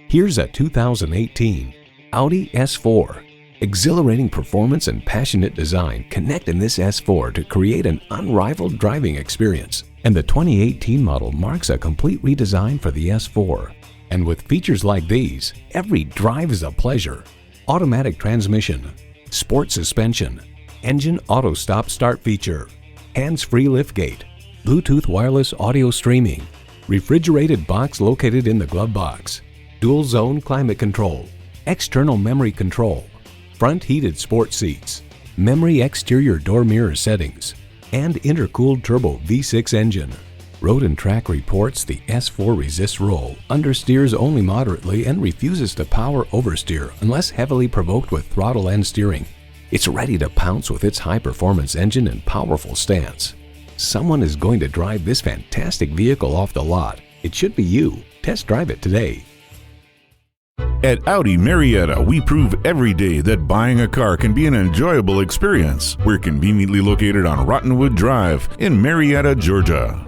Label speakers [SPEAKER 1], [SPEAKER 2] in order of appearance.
[SPEAKER 1] Here's a 2018 Audi S4. Exhilarating performance and passionate design connect in this S4 to create an unrivaled driving experience. And the 2018 model marks a complete redesign for the S4. And with features like these, every drive is a pleasure. Automatic transmission, sport suspension, engine auto stop start feature, hands-free liftgate, Bluetooth wireless audio streaming, refrigerated box located in the glove box, dual zone climate control, external memory control, front heated sport seats, memory exterior door mirror settings, and intercooled turbo V6 engine. Road and Track reports the S4 resists roll, understeers only moderately, and refuses to power oversteer unless heavily provoked with throttle and steering. It's ready to pounce with its high-performance engine and powerful stance. Someone is going to drive this fantastic vehicle off the lot. It should be you. Test drive it today.
[SPEAKER 2] At Audi Marietta, we prove every day that buying a car can be an enjoyable experience. We're conveniently located on Rottenwood Drive in Marietta, Georgia.